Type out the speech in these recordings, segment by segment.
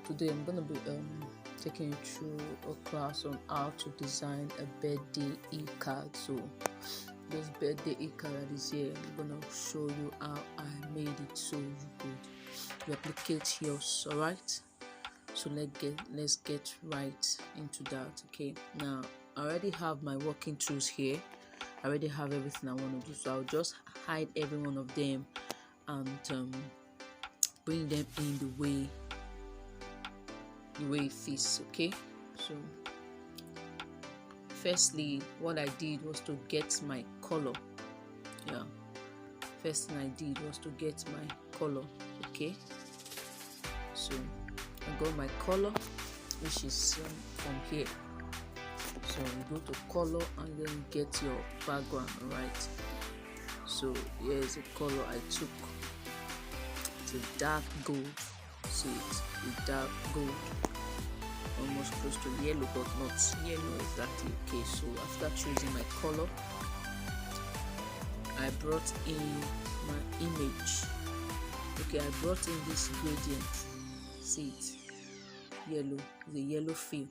Today I'm gonna be taking you through a class on how to design a birthday e-card. So this birthday e-card that is here, I'm gonna show you how I made it so you could replicate yours. All right, so let's get right into that. Okay, now I already have my working tools here. I already have everything I want to do, so I'll just hide every one of them and bring them in the way it fits. Okay, so firstly what I did was to get my color. First thing I did was to get my color. Okay, so I got my color, which is from here. So you go to color and then get your background. All right, so here's a color I took. It's a dark gold. See it, a dark gold, almost close to yellow, but not yellow exactly. Okay, so after choosing my color, I brought in my image. Okay, I brought in this gradient. See it, yellow, the yellow fill.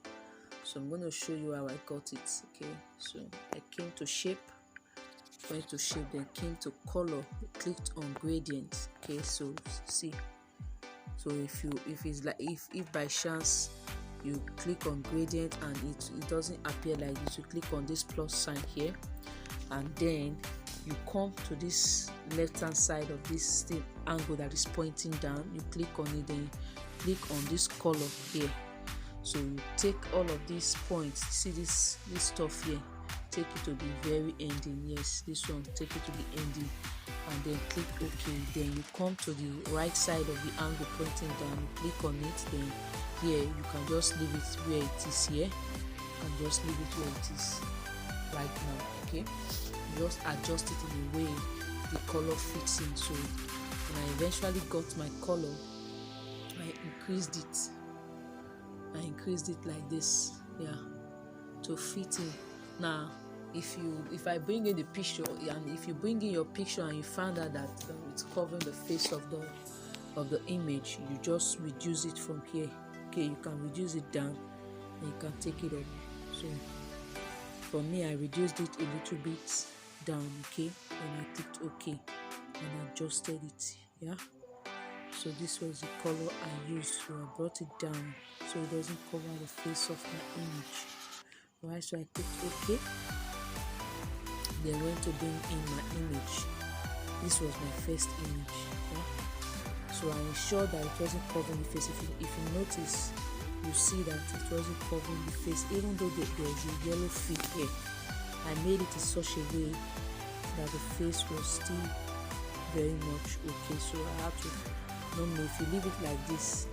So I'm going to show you how I got it. Okay, so I came to shape, went to shape, then came to color, clicked on gradient. Okay, so see, so if by chance you click on gradient and it doesn't appear like this, you click on this plus sign here, and then you come to this left hand side of this thing, angle that is pointing down, you click on it, then click on this color here. So you take all of these points, see this stuff here, take it to the very ending. Yes, this one, take it to the ending, and then click OK. Then you come to the right side of the angle pointing down, you click on it, then here you can just leave it where it is here, and just leave it where it is right now. Okay, you just adjust it in the way the color fits in. So when I eventually got my color, I increased it like this, to fit in. Now if I bring in the picture, and if you bring in your picture and you find out that it's covering the face of the image, you just reduce it from here. Okay, you can reduce it down and you can take it up. So for me, I reduced it a little bit down. Okay, and I clicked OK and adjusted it. So this was the color I used. So I brought it down so it doesn't cover the face of my image. Alright, so I clicked OK. Then went to bring in my image. This was my first image. So I ensured that it wasn't covering the face. If you notice, you see that it wasn't covering the face, even though there's a yellow fill here. I made it in such a way that the face was still very much okay. So I have to, normally if you leave it like this,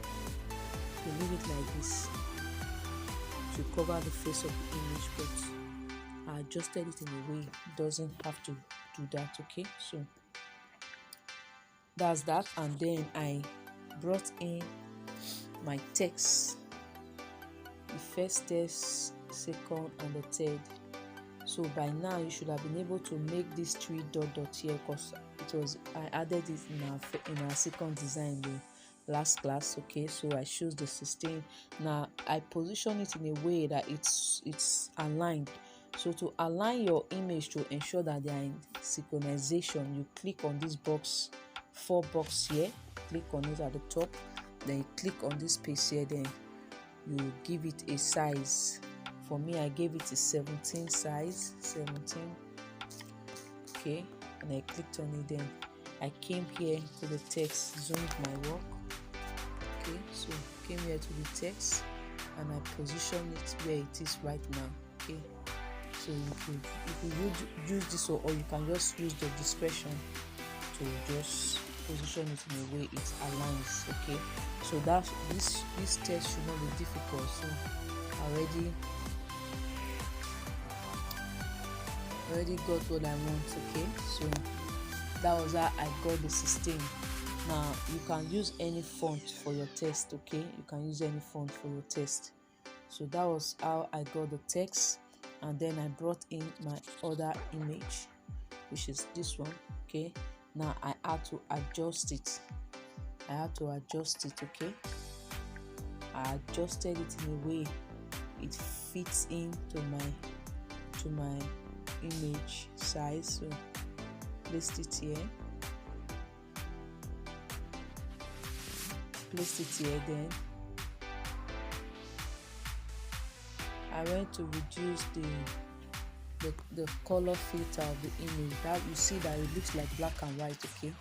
to cover the face of the image, but I adjusted it in a way it doesn't have to do that. Okay, so that's that. And then I brought in my text, the first text, second, and the third. So by now you should have been able to make these 3 dots here, because I added it in our second design, the last class. Okay, so I choose the 16. Now I position it in a way that it's aligned. So to align your image to ensure that they are in synchronization, you click on this box, 4 box here, click on it at the top, then you click on this space here, then you give it a size. For me, I gave it a 17 size, 17. Okay, and I clicked on it, then I came here to the text, zoomed my work. Okay, so came here to the text and I position it where it is right now. Okay, so you could use this, or you can just use the discretion to just position it in a way it aligns. Okay, so that this text should not be difficult. So I already got what I want. Okay, so that was how I got the 16. Now you can use any font for your text. Okay, you can use any font for your text. So that was how I got the text, and then I brought in my other image, which is this one. Okay, now I had to adjust it. Okay, I adjusted it in a way it fits into my image size. So placed it here, then I went to reduce the color filter of the image. That you see that it looks like black and white, okay?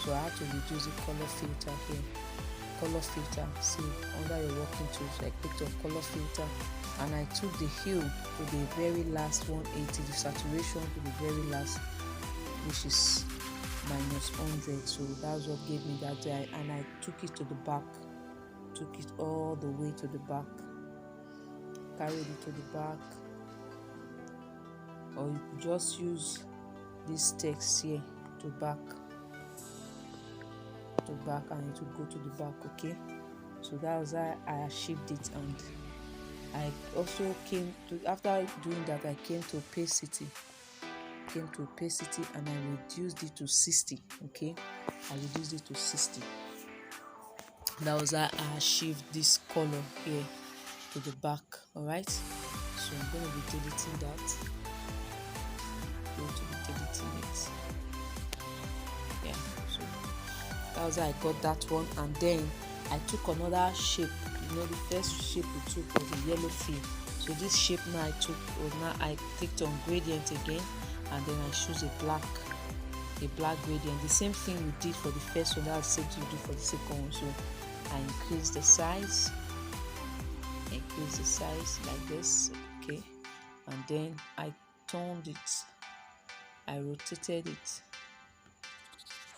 So I had to reduce the color filter here. Color filter, see under your working tools, I clicked on color filter and I took the hue to the very last 180, the saturation to the very last, which is -100. So that's what gave me that day, and I took it to the back, took it all the way to the back, carried it to the back. Or you could just use this text here to back, and it will go to the back, okay? So that was how I achieved it. And I also came to, after doing that, I came to opacity, and I reduced it to 60, okay? I reduced it to 60. That was how I achieved this color here to the back. All right, so I'm going to be deleting that. Yeah, so that was how I got that one. And then I took another shape. You know, the first shape we took was a yellow fill. So this shape now I clicked on gradient again, and then I choose a black gradient. The same thing we did for the first one, that's the same thing we do for the second one. So I increase the size like this, okay? And then I turned it, I rotated it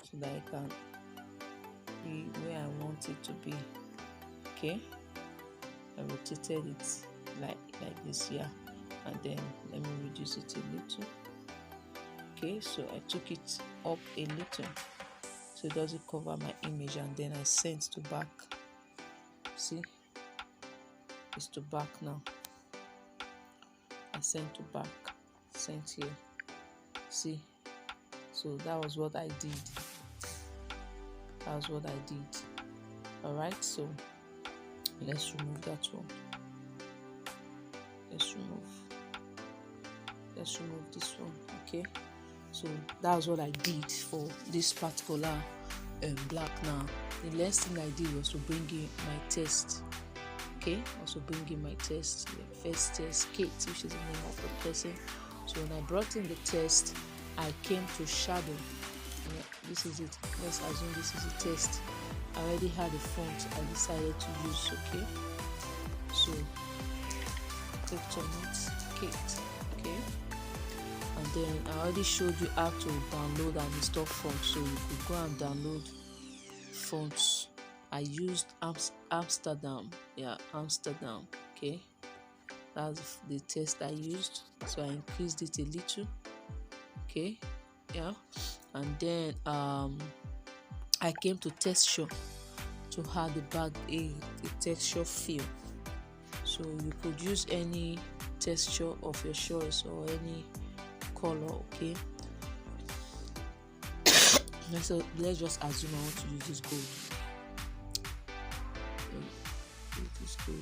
so that I can be where I want it to be, okay? I rotated it like this here, and then let me reduce it a little. Okay, so I took it up a little so it doesn't cover my image, and then I sent to back. See, it's to back now. I sent to back, sent here. See, so that was what I did. All right, so let's remove that one. Let's remove this one, okay? So that's what I did for this particular black. Now the next thing I did was to bring in my text, okay? Also bring in my text, the first text, Kate, which is the name of the person. So when I brought in the text, I came to shadow. This is it. Let's assume this is a text. I already had a font I decided to use, okay? So clicked on it, Kate, okay? And then I already showed you how to download and install fonts, so you could go and download fonts. I used Amsterdam, okay? That's the text I used, so I increased it a little, okay? Yeah, and then I came to texture to have a texture fill. So you could use any texture of your choice or any color, okay? Let's just assume I want to use this gold.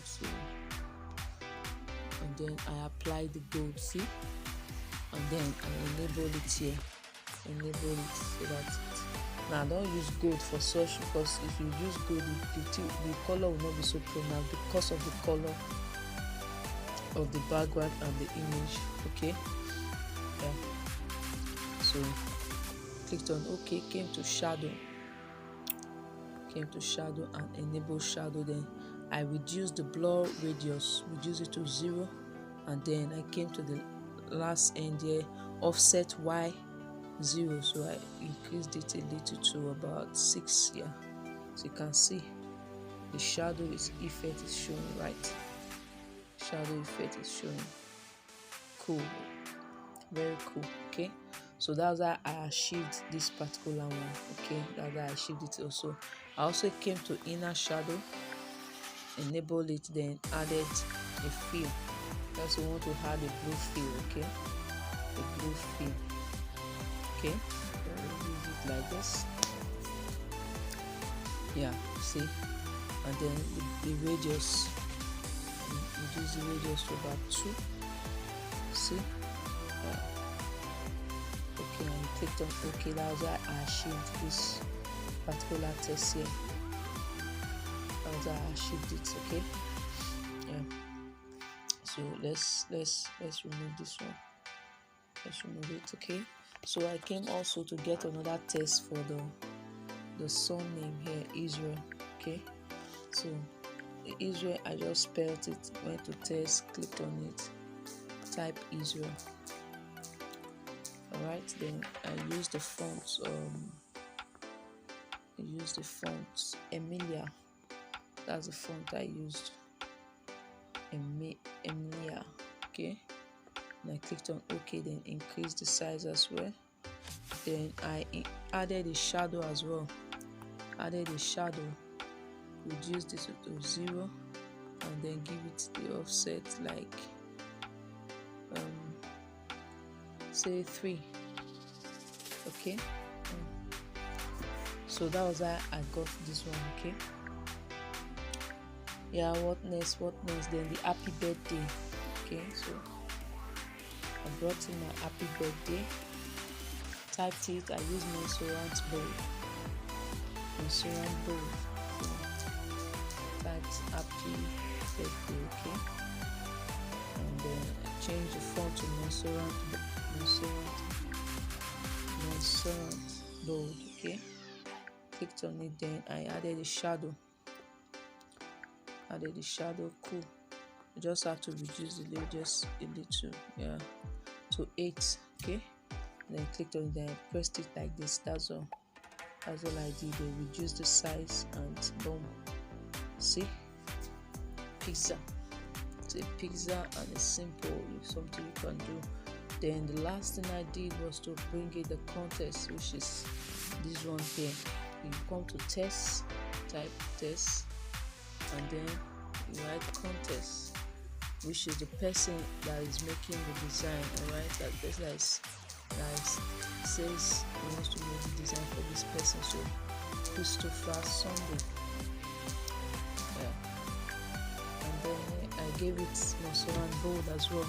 So, and then I apply the gold, see, and then I enable it here. Enable it so that now don't use gold for such, because if you use gold, the color will not be so pronounced because of the color of the background and the image, okay? Yeah. So clicked on OK, came to shadow and enable shadow. Then I reduced the blur radius, reduce it to 0, and then I came to the last end here, offset Y 0, so I increased it a little to about 6 here. So you can see the shadow effect is showing, right? Shadow effect is showing. Cool, very cool, okay? So that's how I achieved this particular one, okay? That's how I achieved it. I also came to inner shadow, enable it, then added a fill. I also want to add a blue fill, okay? A blue fill, okay? Use it like this. Yeah, see, and then the radius, reduce the radius to about 2. See, okay, and clicked on OK. That was why I achieved this particular test here. That was why I achieved it. Okay, yeah. So let's remove this one. Let's remove it. Okay. So I came also to get another test for the son name here, Israel. Okay. So Israel, I just spelled it, went to test, clicked on it, type Israel. Alright, then I use the font Emilia. That's the font I used, Emilia. Okay, and I clicked on OK, then increase the size as well. Then I added a shadow as well. Reduce this to 0, and then give it the offset like say 3. Okay, so that was how I got this one. Okay, yeah. What next? Then the happy birthday. Okay, so I brought in my happy birthday, typed it. I used Monserrat bold. Typed happy birthday. Okay, and then I change the font to Monserrat bold. Okay, clicked on it, then I added a shadow. Cool. You just have to reduce the layer just a little, yeah, to 8. Okay, then clicked on it, then I pressed it like this. That's all I did. They reduce the size and boom. See, pizza. It's a pizza and it's simple. It's something you can do. Then the last thing I did was to bring in the contest, which is this one here. You come to test, type test, and then you write contest, which is the person that is making the design. Alright, that person that says he wants to make the design for this person. So Christopher Sunday. Yeah. And then I gave it Monserrat bold as well.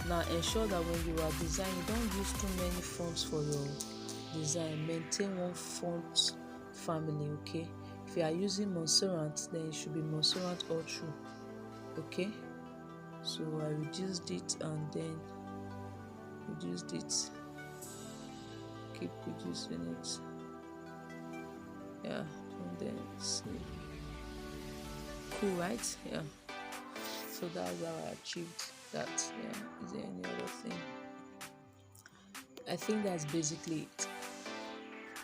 Now ensure that when you are designing, don't use too many fonts for your design. Maintain one font family. Okay, if you are using Monserrat, then it should be Monserrat all through. Okay, so I reduced it and then reduced it, keep reducing it, yeah, and then see. Cool, right? Yeah, so that's how I achieved that. Yeah, is there any other thing? I think that's basically it.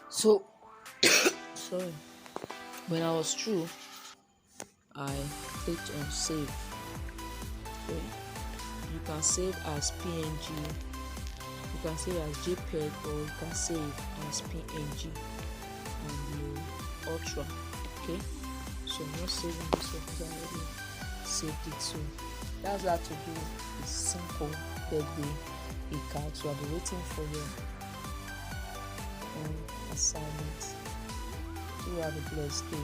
So sorry, when I was through, I clicked on save. Okay, you can save as PNG, you can save as JPEG, or you can save as PNG and the Ultra. Okay, so I'm not saving this one because I already saved it. So that's how to do a simple birthday Ecard. So I'll be waiting for your assignment. You have a blessed day.